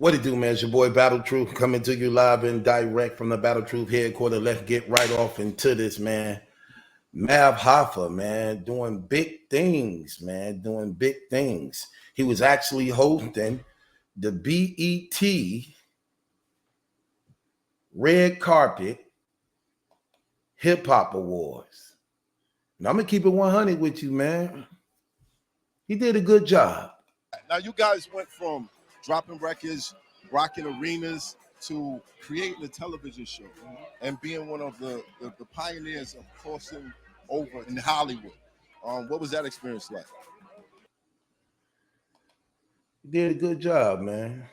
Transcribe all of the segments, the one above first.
What it do, man? It's your boy Battle Truth coming to you live and direct from the Battle Truth headquarters. Let's get right off into this, man. Hoffa, man, doing big things, man, doing big things. He was actually hosting the BET Red Carpet Hip-Hop Awards. Now, I'm going to keep it 100 with you, man. He did a good job. Now, you guys went from dropping records, rocking arenas, to creating a television show and being one of the pioneers of crossing over in Hollywood. What was that experience like? He did a good job, man.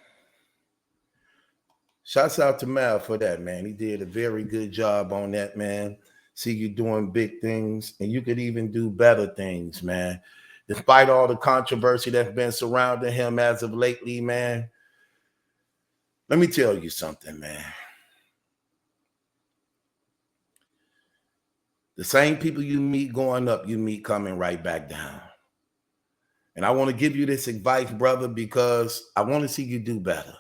Shouts out to Mal for that, man. He did a very good job on that, man. See you doing big things, and you could even do better things, man. Despite all the controversy that's been surrounding him as of lately, man, let me tell you something, man. The same people you meet going up, you meet coming right back down. And I want to give you this advice, brother, because I want to see you do better.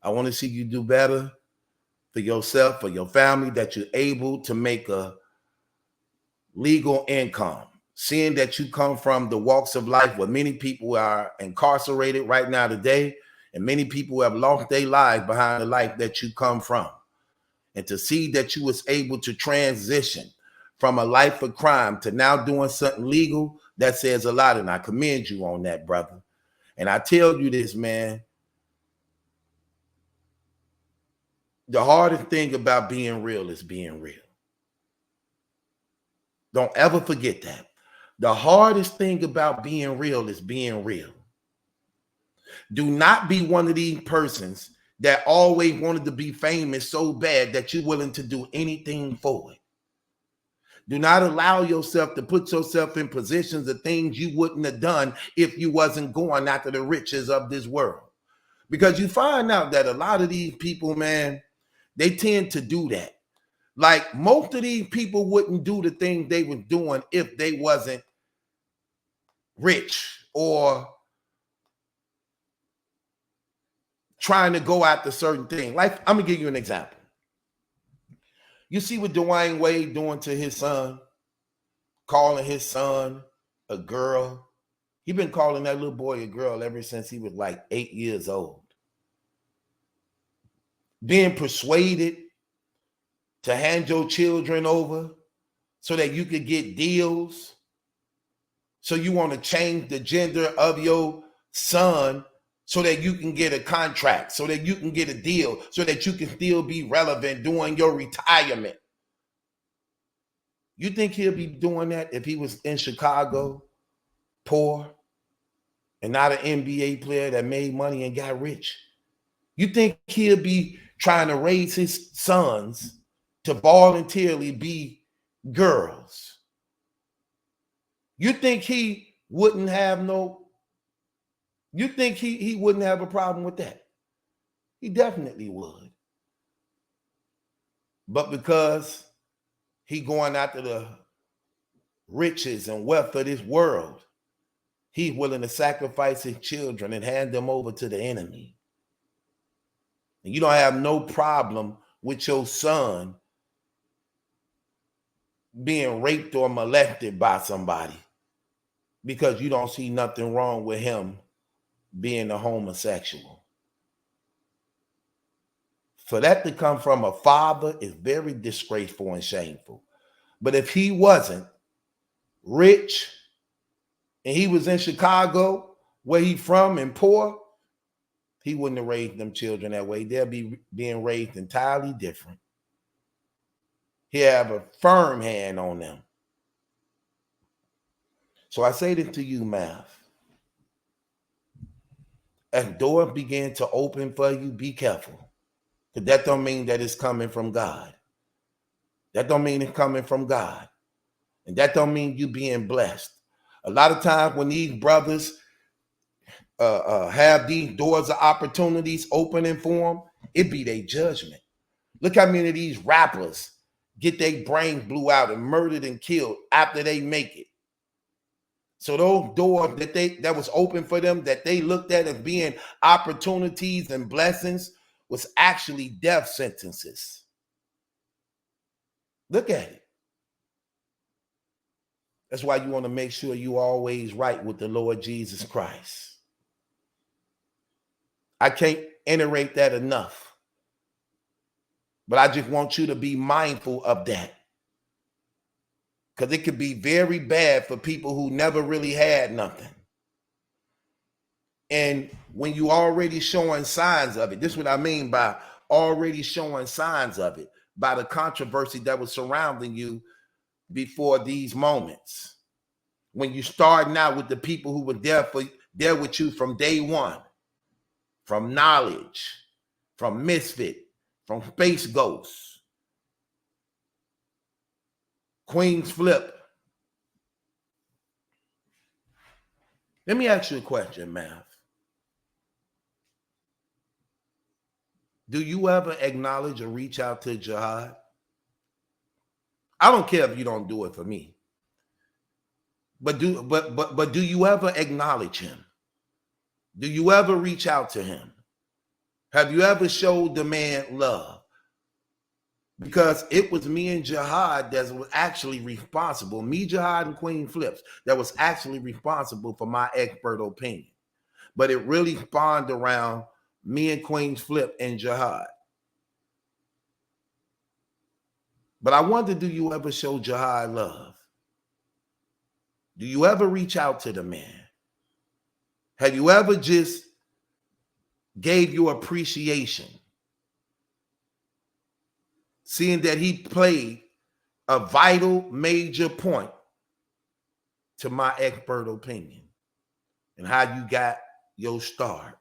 I want to see you do better for yourself, for your family, that you're able to make a legal income. Seeing that you come from the walks of life where many people are incarcerated right now today, and many people have lost their lives behind the life that you come from. And to see that you was able to transition from a life of crime to now doing something legal, that says a lot. And I commend you on that, brother. And I tell you this, man. The hardest thing about being real is being real. Don't ever forget that. The hardest thing about being real is being real. Do not be one of these persons that always wanted to be famous so bad that you're willing to do anything for it. Do not allow yourself to put yourself in positions of things you wouldn't have done if you wasn't going after the riches of this world. Because you find out that a lot of these people, man, they tend to do that. Like most of these people wouldn't do the things they were doing if they wasn't rich or trying to go after certain things. Like, I'm gonna give you an example. You see what Dwayne Wade doing to his son, calling his son a girl. He been calling that little boy a girl ever since he was like 8 years old. Being persuaded to hand your children over so that you could get deals. So you want to change the gender of your son so that you can get a contract, so that you can get a deal, so that you can still be relevant during your retirement. You think he'll be doing that if he was in Chicago, poor, and not an NBA player that made money and got rich? You think he'll be trying to raise his sons to voluntarily be girls? You think he wouldn't have you think he wouldn't have a problem with that? He definitely would. But because he going after the riches and wealth of this world, he's willing to sacrifice his children and hand them over to the enemy. And you don't have no problem with your son being raped or molested by somebody, because you don't see nothing wrong with him being a homosexual. For that to come from a father is very disgraceful and shameful. But if he wasn't rich and he was in Chicago, where he from, and poor, he wouldn't have raised them children that way. They'll be being raised entirely different. He'll have a firm hand on them. So I say this to you, Math. As doors begin to open for you, be careful. Because that don't mean that it's coming from God. That don't mean it's coming from God. And that don't mean you being blessed. A lot of times when these brothers have these doors of opportunities opening for them, it be their judgment. Look how many of these rappers get their brains blew out and murdered and killed after they make it. So those doors that was open for them, that they looked at as being opportunities and blessings, was actually death sentences. Look at it. That's why you want to make sure you always right with the Lord Jesus Christ. I can't iterate that enough. But I just want you to be mindful of that. Because it could be very bad for people who never really had nothing. And when you already showing signs of it, this is what I mean by already showing signs of it, by the controversy that was surrounding you before these moments. When you starting out with the people who were there with you from day one, from knowledge, from misfit, from space ghosts, Queen's Flip. Let me ask you a question, Math. Do you ever acknowledge or reach out to Jihad? I don't care if you don't do it for me. But do you ever acknowledge him? Do you ever reach out to him? Have you ever showed the man love? Because it was me and Jihad that was actually responsible, me, Jihad, and Queen Flips, that was actually responsible for my expert opinion. But it really spawned around me and Queen Flip and Jihad. But I wonder, do you ever show Jihad love? Do you ever reach out to the man? Have you ever just gave your appreciation, seeing that he played a vital major point to my expert opinion and how you got your start?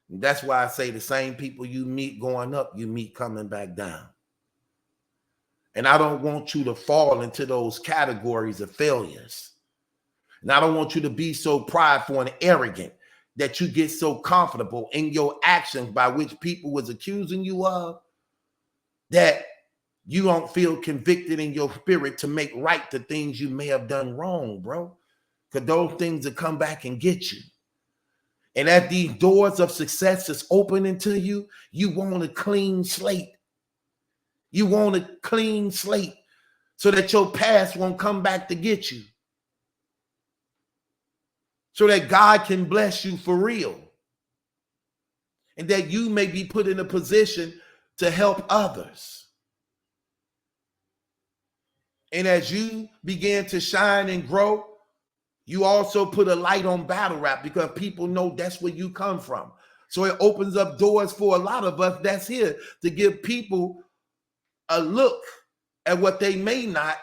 And that's why I say the same people you meet going up, you meet coming back down. And I don't want you to fall into those categories of failures. And I don't want you to be so prideful and arrogant that you get so comfortable in your actions by which people was accusing you of, that you don't feel convicted in your spirit to make right the things you may have done wrong, bro. Because those things will come back and get you. And as these doors of success is opening to you, you want a clean slate. You want a clean slate so that your past won't come back to get you. So that God can bless you for real. And that you may be put in a position to help others. And as you begin to shine and grow, you also put a light on battle rap because people know that's where you come from. So it opens up doors for a lot of us that's here to give people a look at what they may not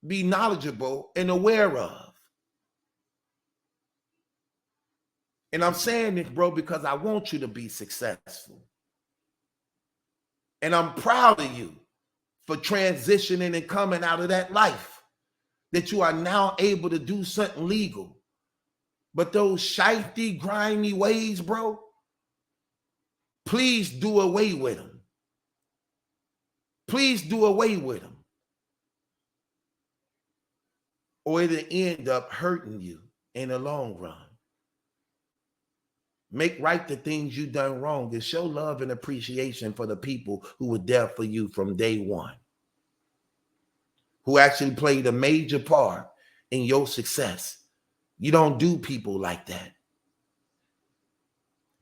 be knowledgeable and aware of. And I'm saying this, bro, because I want you to be successful. And I'm proud of you for transitioning and coming out of that life, that you are now able to do something legal. But those shifty, grimy ways, bro, please do away with them. Please do away with them. Or it'll end up hurting you in the long run. Make right the things you done wrong and show love and appreciation for the people who were there for you from day one, who actually played a major part in your success. You don't do people like that.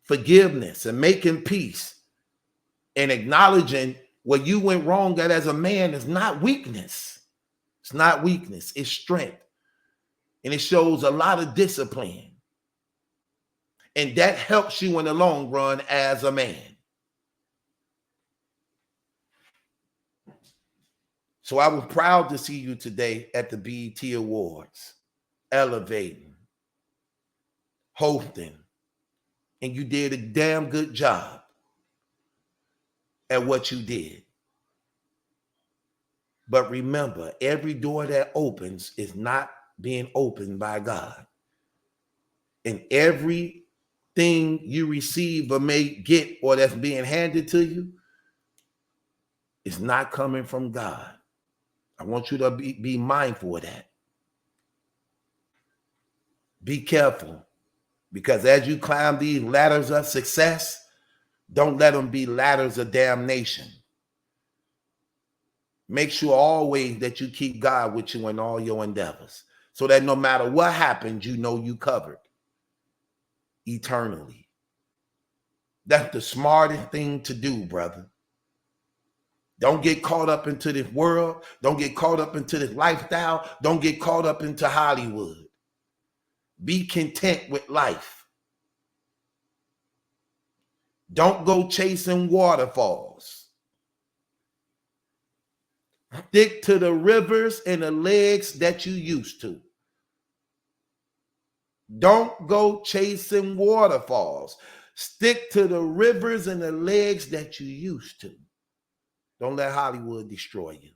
Forgiveness and making peace and acknowledging where you went wrong at as a man is not weakness. It's not weakness, it's strength. And it shows a lot of discipline. And that helps you in the long run as a man. So I was proud to see you today at the BET Awards, elevating, hosting, and you did a damn good job at what you did. But remember, every door that opens is not being opened by God. And everything you receive or may get or that's being handed to you is not coming from God. I want you to be mindful of that. Be careful, because as you climb these ladders of success, don't let them be ladders of damnation. Make sure always that you keep God with you in all your endeavors, so that no matter what happens, you know you covered eternally. That's the smartest thing to do, brother. Don't get caught up into this world. Don't get caught up into this lifestyle. Don't get caught up into Hollywood. Be content with life. Don't go chasing waterfalls. Stick to the rivers and the legs that you used to. Don't go chasing waterfalls. Stick to the rivers and the legs that you used to. Don't let Hollywood destroy you.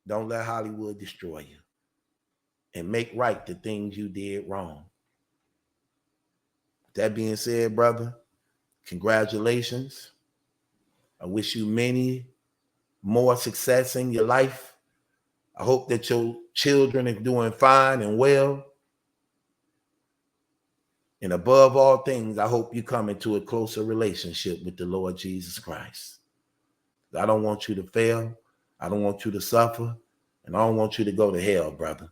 Don't let Hollywood destroy you. And make right the things you did wrong. That being said, brother, congratulations. I wish you many more success in your life. I hope that your children are doing fine and well. And above all things, I hope you come into a closer relationship with the Lord Jesus Christ. I don't want you to fail. I don't want you to suffer. And I don't want you to go to hell, brother.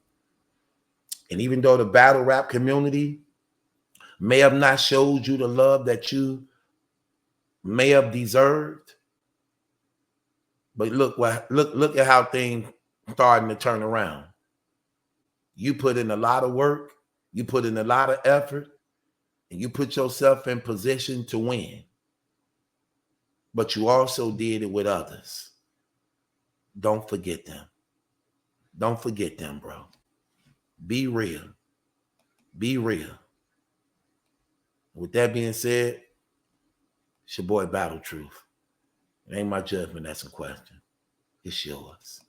And even though the battle rap community may have not showed you the love that you may have deserved, but look at how things starting to turn around. You put in a lot of work, you put in a lot of effort, and you put yourself in position to win. But you also did it with others. Don't forget them. Don't forget them, bro. Be real. Be real. With that being said, it's your boy Battle Truth. It ain't my judgment that's in question. It's yours.